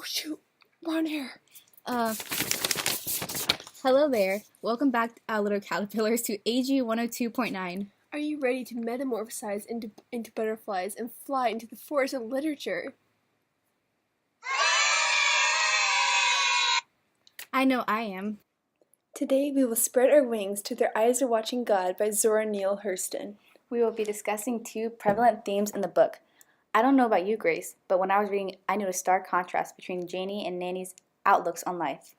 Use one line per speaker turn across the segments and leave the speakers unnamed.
shoot. We're on air.
Uh, Hello there. Welcome back, little caterpillars, to AG 102.9.
Are you ready to metamorphosize into butterflies and fly into the forest of literature?
I know I am.
Today we will spread our wings to Their Eyes Are Watching God by Zora Neale Hurston.
We will be discussing two prevalent themes in the book. I don't know about you, Grace, but when I was reading, I noticed a stark contrast between Janie and Nanny's outlooks on life,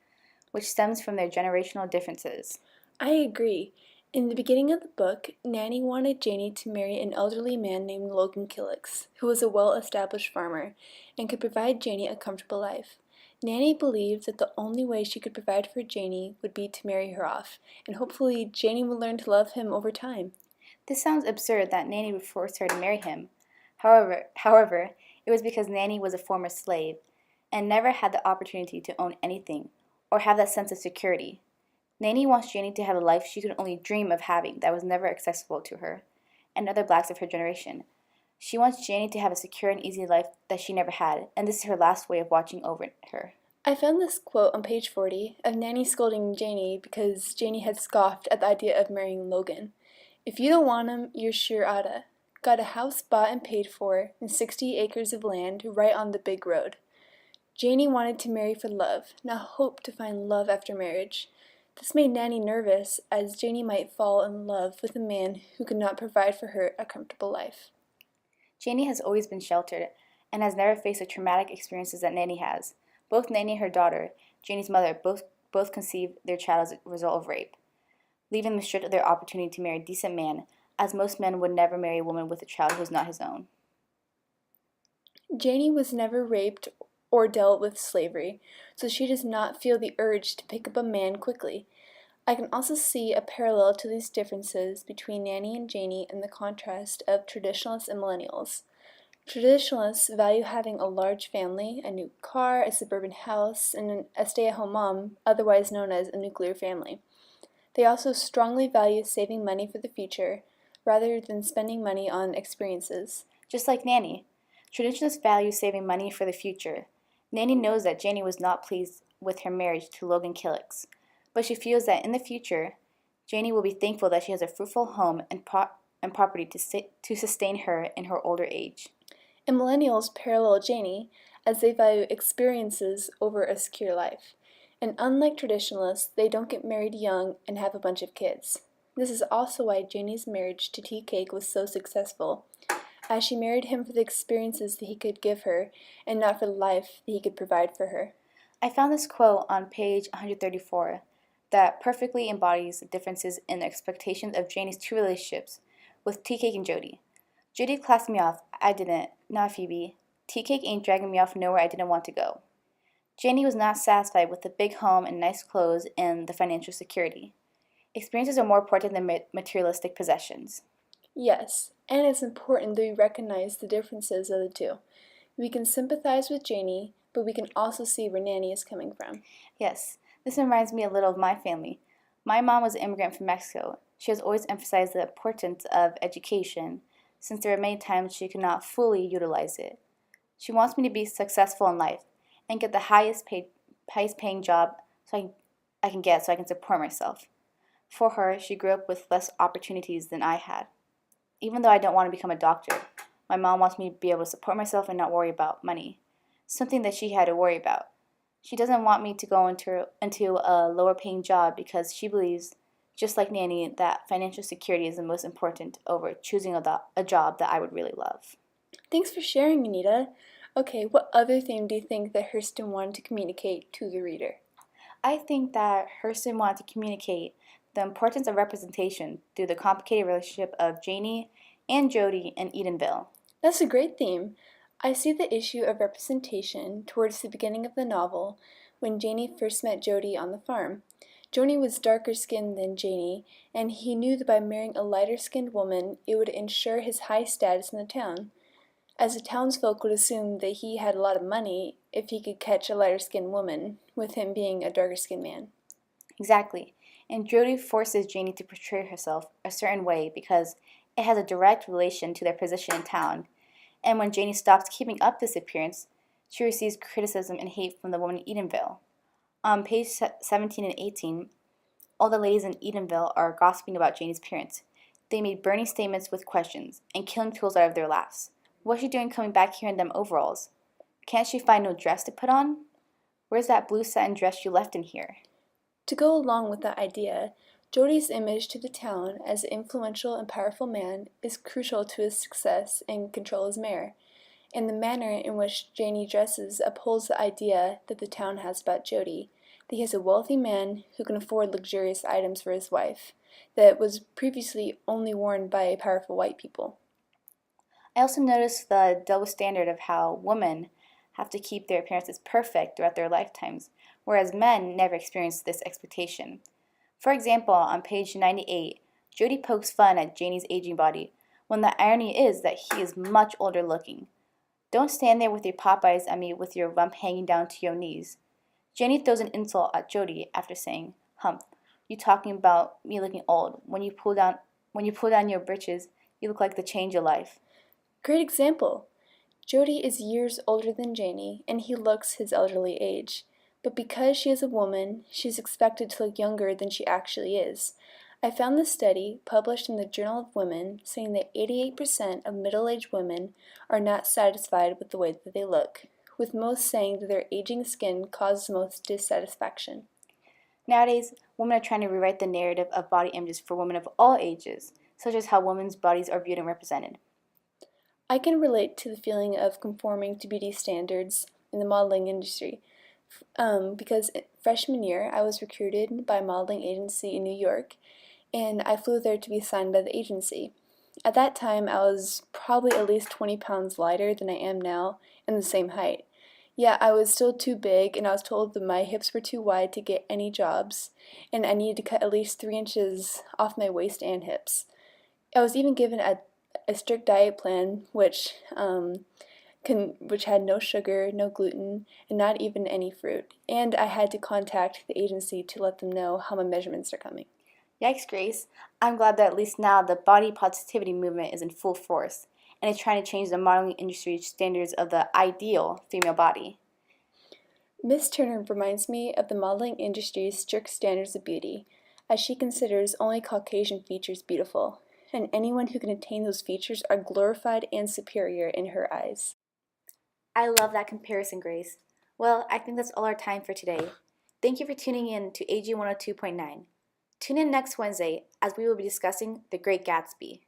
which stems from their generational differences.
I agree. In the beginning of the book, Nanny wanted Janie to marry an elderly man named Logan Killicks, who was a well-established farmer and could provide Janie a comfortable life. Nanny believed that the only way she could provide for Janie would be to marry her off, and hopefully Janie would learn to love him over time.
This sounds absurd that Nanny would force her to marry him. However, it was because Nanny was a former slave and never had the opportunity to own anything or have that sense of security. Nanny wants Janie to have a life she could only dream of having that was never accessible to her and other blacks of her generation. She wants Janie to have a secure and easy life that she never had, and this is her last way of watching over her.
I found this quote on page 40 of Nanny scolding Janie because Janie had scoffed at the idea of marrying Logan. "If you don't want him, you're sure oughta. Got a house bought and paid for, and 60 acres of land right on the big road." Janie wanted to marry for love, not hope to find love after marriage. This made Nanny nervous, as Janie might fall in love with a man who could not provide for her a comfortable life.
Janie has always been sheltered and has never faced the traumatic experiences that Nanny has. Both Nanny and her daughter, Janie's mother, both conceived their child as a result of rape, leaving them stripped of their opportunity to marry a decent man, as most men would never marry a woman with a child who was not his own.
Janie was never raped or dealt with slavery, so she does not feel the urge to pick up a man quickly. I can also see a parallel to these differences between Nanny and Janie in the contrast of traditionalists and millennials. Traditionalists value having a large family, a new car, a suburban house, and a stay-at-home mom, otherwise known as a nuclear family. They also strongly value saving money for the future, rather than spending money on experiences.
Just like Nanny, traditionalists value saving money for the future. Nanny knows that Janie was not pleased with her marriage to Logan Killicks, but she feels that in the future, Janie will be thankful that she has a fruitful home and property to sustain her in her older age.
And millennials parallel Janie, as they value experiences over a secure life. And unlike traditionalists, they don't get married young and have a bunch of kids. This is also why Janie's marriage to Tea Cake was so successful, as she married him for the experiences that he could give her, and not for the life that he could provide for her.
I found this quote on page 134 that perfectly embodies the differences in the expectations of Janie's two relationships with Tea Cake and Jody. Jody classed me off. I didn't. Not Phoebe. Tea Cake ain't dragging me off nowhere I didn't want to go. Janie was not satisfied with the big home and nice clothes and the financial security. Experiences are more important than materialistic possessions.
Yes, and it's important that we recognize the differences of the two. We can sympathize with Janie, but we can also see where Nanny is coming from.
Yes, this reminds me a little of my family. My mom was an immigrant from Mexico. She has always emphasized the importance of education, since there are many times she could not fully utilize it. She wants me to be successful in life and get the highest paying job I can get so I can support myself. For her, she grew up with less opportunities than I had. Even though I don't want to become a doctor, my mom wants me to be able to support myself and not worry about money, something that she had to worry about. She doesn't want me to go into a lower paying job because she believes, just like Nanny, that financial security is the most important over choosing a job that I would really love.
Thanks for sharing, Anita. Okay, what other theme do you think that Hurston wanted to communicate to the reader?
I think that Hurston wanted to communicate the importance of representation through the complicated relationship of Janie and Jody in Edenville.
That's a great theme. I see the issue of representation towards the beginning of the novel when Janie first met Jody on the farm. Jody was darker skinned than Janie, and he knew that by marrying a lighter skinned woman, it would ensure his high status in the town, as the townsfolk would assume that he had a lot of money if he could catch a lighter skinned woman, with him being a darker skinned man.
Exactly. And Jody forces Janie to portray herself a certain way because it has a direct relation to their position in town. And when Janie stops keeping up this appearance, she receives criticism and hate from the women in Edenville. On page 17 and 18, all the ladies in Edenville are gossiping about Janie's appearance. They made burning statements with questions and killing tools out of their laughs. What's she doing coming back here in them overalls? Can't she find no dress to put on? Where's that blue satin dress you left in here?
To go along with that idea, Jody's image to the town as an influential and powerful man is crucial to his success and control as mayor, and the manner in which Janie dresses upholds the idea that the town has about Jody, that he is a wealthy man who can afford luxurious items for his wife, that was previously only worn by powerful white people.
I also noticed the double standard of how women have to keep their appearances perfect throughout their lifetimes, whereas men never experience this expectation. For example, on page 98, Jody pokes fun at Janie's aging body, when the irony is that he is much older looking. Don't stand there with your Popeyes at me with your rump hanging down to your knees. Janie throws an insult at Jody after saying, "Hump, you talking about me looking old. When you pull down your britches, you look like the change of life."
Great example! Jody is years older than Janie, and he looks his elderly age. But because she is a woman, she is expected to look younger than she actually is. I found this study, published in the Journal of Women, saying that 88% of middle-aged women are not satisfied with the way that they look, with most saying that their aging skin causes most dissatisfaction.
Nowadays, women are trying to rewrite the narrative of body images for women of all ages, such as how women's bodies are viewed and represented.
I can relate to the feeling of conforming to beauty standards in the modeling industry, because freshman year I was recruited by a modeling agency in New York, and I flew there to be signed by the agency. At that time, I was probably at least 20 pounds lighter than I am now, and the same height. Yet I was still too big, and I was told that my hips were too wide to get any jobs, and I needed to cut at least 3 inches off my waist and hips. I was even given a strict diet plan, which had no sugar, no gluten, and not even any fruit. And I had to contact the agency to let them know how my measurements are coming.
Yikes, Grace. I'm glad that at least now the body positivity movement is in full force and is trying to change the modeling industry's standards of the ideal female body.
Miss Turner reminds me of the modeling industry's strict standards of beauty, as she considers only Caucasian features beautiful, and anyone who can attain those features are glorified and superior in her eyes.
I love that comparison, Grace. Well, I think that's all our time for today. Thank you for tuning in to AG 102.9. Tune in next Wednesday as we will be discussing The Great Gatsby.